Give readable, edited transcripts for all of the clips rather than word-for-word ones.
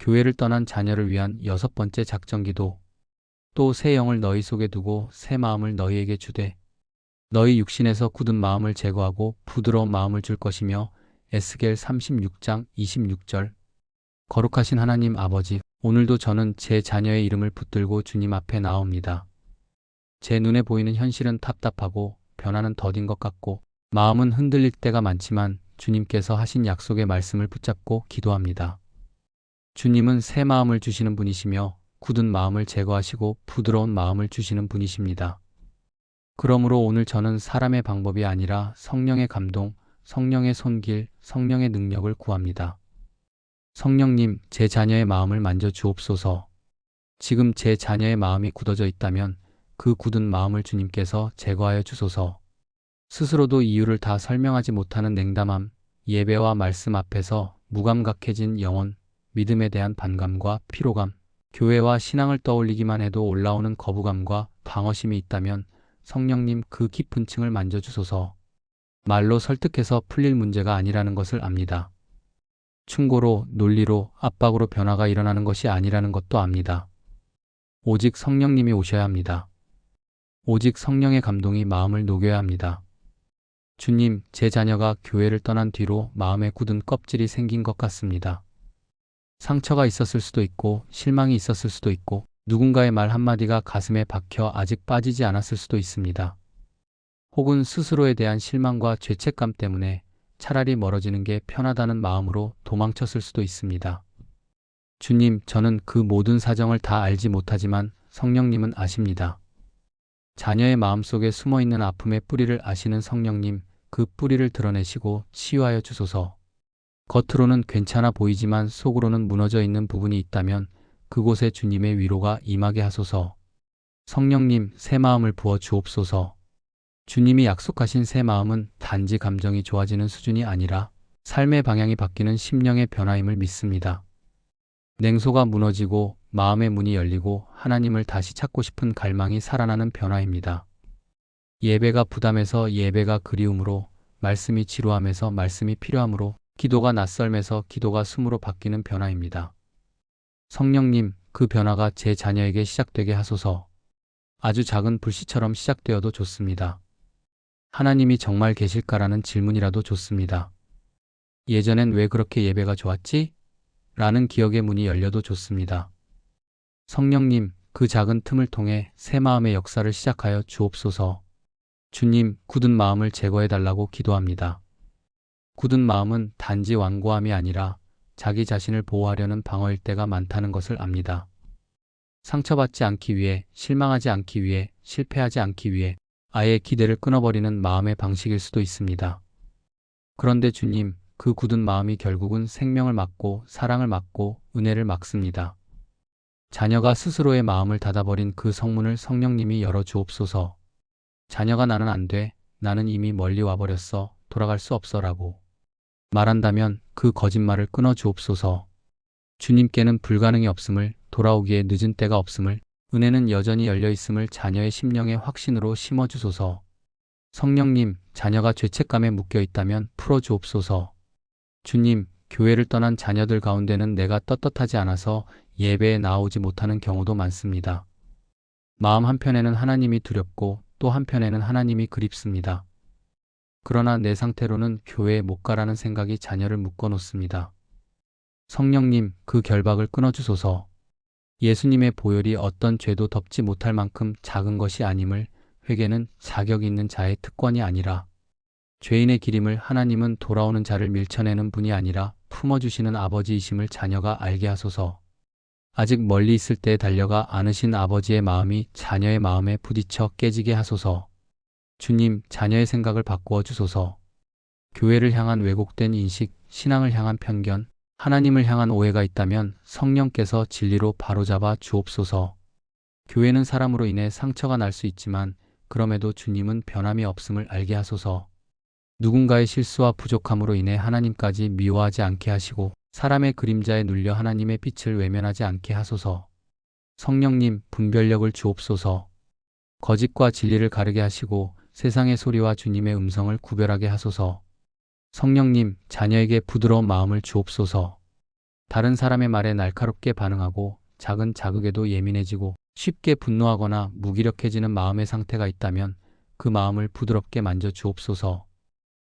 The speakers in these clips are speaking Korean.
교회를 떠난 자녀를 위한 6번째 작정기도. 또 새 영을 너희 속에 두고 새 마음을 너희에게 주되 너희 육신에서 굳은 마음을 제거하고 부드러운 마음을 줄 것이며. 에스겔 36장 26절. 거룩하신 하나님 아버지, 오늘도 저는 제 자녀의 이름을 붙들고 주님 앞에 나옵니다. 제 눈에 보이는 현실은 답답하고 변화는 더딘 것 같고 마음은 흔들릴 때가 많지만 주님께서 하신 약속의 말씀을 붙잡고 기도합니다. 주님은 새 마음을 주시는 분이시며 굳은 마음을 제거하시고 부드러운 마음을 주시는 분이십니다. 그러므로 오늘 저는 사람의 방법이 아니라 성령의 감동, 성령의 손길, 성령의 능력을 구합니다. 성령님, 제 자녀의 마음을 만져 주옵소서. 지금 제 자녀의 마음이 굳어져 있다면 그 굳은 마음을 주님께서 제거하여 주소서. 스스로도 이유를 다 설명하지 못하는 냉담함, 예배와 말씀 앞에서 무감각해진 영혼, 믿음에 대한 반감과 피로감, 교회와 신앙을 떠올리기만 해도 올라오는 거부감과 방어심이 있다면 성령님 그 깊은 층을 만져주소서. 말로 설득해서 풀릴 문제가 아니라는 것을 압니다. 충고로, 논리로, 압박으로 변화가 일어나는 것이 아니라는 것도 압니다. 오직 성령님이 오셔야 합니다. 오직 성령의 감동이 마음을 녹여야 합니다. 주님, 제 자녀가 교회를 떠난 뒤로 마음에 굳은 껍질이 생긴 것 같습니다. 상처가 있었을 수도 있고 실망이 있었을 수도 있고 누군가의 말 한마디가 가슴에 박혀 아직 빠지지 않았을 수도 있습니다. 혹은 스스로에 대한 실망과 죄책감 때문에 차라리 멀어지는 게 편하다는 마음으로 도망쳤을 수도 있습니다. 주님, 저는 그 모든 사정을 다 알지 못하지만 성령님은 아십니다. 자녀의 마음속에 숨어있는 아픔의 뿌리를 아시는 성령님, 그 뿌리를 드러내시고 치유하여 주소서. 겉으로는 괜찮아 보이지만 속으로는 무너져 있는 부분이 있다면 그곳에 주님의 위로가 임하게 하소서. 성령님, 새 마음을 부어 주옵소서. 주님이 약속하신 새 마음은 단지 감정이 좋아지는 수준이 아니라 삶의 방향이 바뀌는 심령의 변화임을 믿습니다. 냉소가 무너지고 마음의 문이 열리고 하나님을 다시 찾고 싶은 갈망이 살아나는 변화입니다. 예배가 부담해서 예배가 그리움으로, 말씀이 지루함에서 말씀이 필요함으로, 기도가 낯설면서 기도가 숨으로 바뀌는 변화입니다. 성령님, 그 변화가 제 자녀에게 시작되게 하소서. 아주 작은 불씨처럼 시작되어도 좋습니다. 하나님이 정말 계실까라는 질문이라도 좋습니다. 예전엔 왜 그렇게 예배가 좋았지? 라는 기억의 문이 열려도 좋습니다. 성령님, 그 작은 틈을 통해 새 마음의 역사를 시작하여 주옵소서. 주님, 굳은 마음을 제거해달라고 기도합니다. 굳은 마음은 단지 완고함이 아니라 자기 자신을 보호하려는 방어일 때가 많다는 것을 압니다. 상처받지 않기 위해, 실망하지 않기 위해, 실패하지 않기 위해 아예 기대를 끊어버리는 마음의 방식일 수도 있습니다. 그런데 주님, 그 굳은 마음이 결국은 생명을 막고 사랑을 막고 은혜를 막습니다. 자녀가 스스로의 마음을 닫아버린 그 성문을 성령님이 열어주옵소서. 자녀가 나는 안 돼, 나는 이미 멀리 와버렸어, 돌아갈 수 없어 라고 말한다면 그 거짓말을 끊어주옵소서. 주님께는 불가능이 없음을, 돌아오기에 늦은 때가 없음을, 은혜는 여전히 열려있음을 자녀의 심령의 확신으로 심어주소서. 성령님, 자녀가 죄책감에 묶여있다면 풀어주옵소서. 주님, 교회를 떠난 자녀들 가운데는 내가 떳떳하지 않아서 예배에 나오지 못하는 경우도 많습니다. 마음 한편에는 하나님이 두렵고 또 한편에는 하나님이 그립습니다. 그러나 내 상태로는 교회에 못 가라는 생각이 자녀를 묶어놓습니다. 성령님, 그 결박을 끊어주소서. 예수님의 보혈이 어떤 죄도 덮지 못할 만큼 작은 것이 아님을, 회개는 자격 있는 자의 특권이 아니라 죄인의 기림을 하나님은 돌아오는 자를 밀쳐내는 분이 아니라 품어주시는 아버지이심을 자녀가 알게 하소서. 아직 멀리 있을 때 달려가 안으신 아버지의 마음이 자녀의 마음에 부딪혀 깨지게 하소서. 주님, 자녀의 생각을 바꾸어 주소서. 교회를 향한 왜곡된 인식, 신앙을 향한 편견, 하나님을 향한 오해가 있다면 성령께서 진리로 바로잡아 주옵소서. 교회는 사람으로 인해 상처가 날 수 있지만 그럼에도 주님은 변함이 없음을 알게 하소서. 누군가의 실수와 부족함으로 인해 하나님까지 미워하지 않게 하시고 사람의 그림자에 눌려 하나님의 빛을 외면하지 않게 하소서. 성령님, 분별력을 주옵소서. 거짓과 진리를 가르게 하시고 세상의 소리와 주님의 음성을 구별하게 하소서. 성령님, 자녀에게 부드러운 마음을 주옵소서. 다른 사람의 말에 날카롭게 반응하고 작은 자극에도 예민해지고 쉽게 분노하거나 무기력해지는 마음의 상태가 있다면 그 마음을 부드럽게 만져 주옵소서.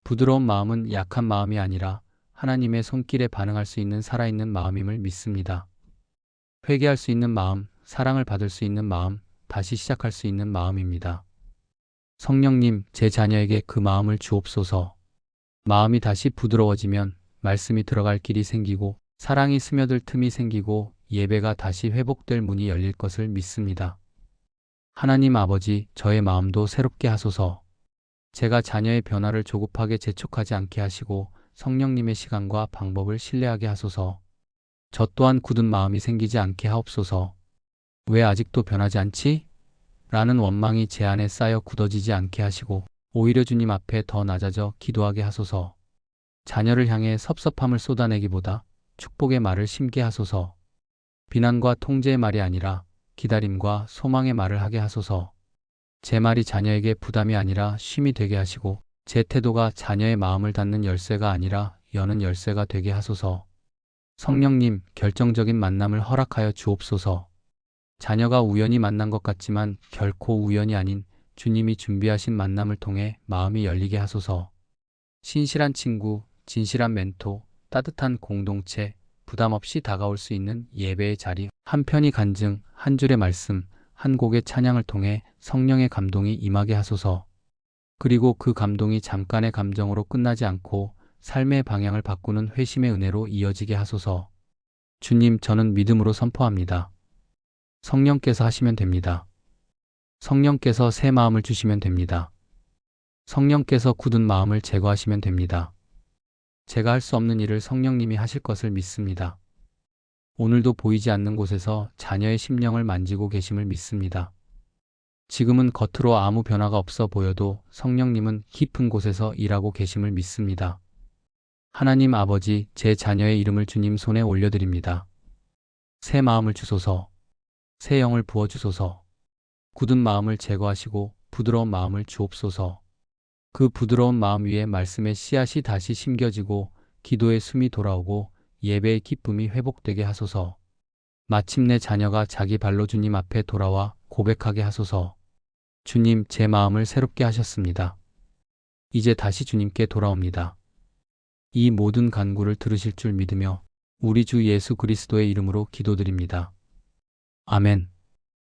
부드러운 마음은 약한 마음이 아니라 하나님의 손길에 반응할 수 있는 살아있는 마음임을 믿습니다. 회개할 수 있는 마음, 사랑을 받을 수 있는 마음, 다시 시작할 수 있는 마음입니다. 성령님, 제 자녀에게 그 마음을 주옵소서. 마음이 다시 부드러워지면 말씀이 들어갈 길이 생기고 사랑이 스며들 틈이 생기고 예배가 다시 회복될 문이 열릴 것을 믿습니다. 하나님 아버지, 저의 마음도 새롭게 하소서. 제가 자녀의 변화를 조급하게 재촉하지 않게 하시고 성령님의 시간과 방법을 신뢰하게 하소서. 저 또한 굳은 마음이 생기지 않게 하옵소서. 왜 아직도 변하지 않지? 라는 원망이 제 안에 쌓여 굳어지지 않게 하시고 오히려 주님 앞에 더 낮아져 기도하게 하소서. 자녀를 향해 섭섭함을 쏟아내기보다 축복의 말을 심게 하소서. 비난과 통제의 말이 아니라 기다림과 소망의 말을 하게 하소서. 제 말이 자녀에게 부담이 아니라 쉼이 되게 하시고 제 태도가 자녀의 마음을 닫는 열쇠가 아니라 여는 열쇠가 되게 하소서. 성령님, 결정적인 만남을 허락하여 주옵소서. 자녀가 우연히 만난 것 같지만 결코 우연이 아닌 주님이 준비하신 만남을 통해 마음이 열리게 하소서. 신실한 친구, 진실한 멘토, 따뜻한 공동체, 부담 없이 다가올 수 있는 예배의 자리, 한 편의 간증, 한 줄의 말씀, 한 곡의 찬양을 통해 성령의 감동이 임하게 하소서. 그리고 그 감동이 잠깐의 감정으로 끝나지 않고 삶의 방향을 바꾸는 회심의 은혜로 이어지게 하소서. 주님, 저는 믿음으로 선포합니다. 성령께서 하시면 됩니다. 성령께서 새 마음을 주시면 됩니다. 성령께서 굳은 마음을 제거하시면 됩니다. 제가 할 수 없는 일을 성령님이 하실 것을 믿습니다. 오늘도 보이지 않는 곳에서 자녀의 심령을 만지고 계심을 믿습니다. 지금은 겉으로 아무 변화가 없어 보여도 성령님은 깊은 곳에서 일하고 계심을 믿습니다. 하나님 아버지, 제 자녀의 이름을 주님 손에 올려드립니다. 새 마음을 주소서. 새 영을 부어주소서. 굳은 마음을 제거하시고 부드러운 마음을 주옵소서. 그 부드러운 마음 위에 말씀의 씨앗이 다시 심겨지고 기도의 숨이 돌아오고 예배의 기쁨이 회복되게 하소서. 마침내 자녀가 자기 발로 주님 앞에 돌아와 고백하게 하소서. 주님, 제 마음을 새롭게 하셨습니다. 이제 다시 주님께 돌아옵니다. 이 모든 간구를 들으실 줄 믿으며 우리 주 예수 그리스도의 이름으로 기도드립니다. 아멘.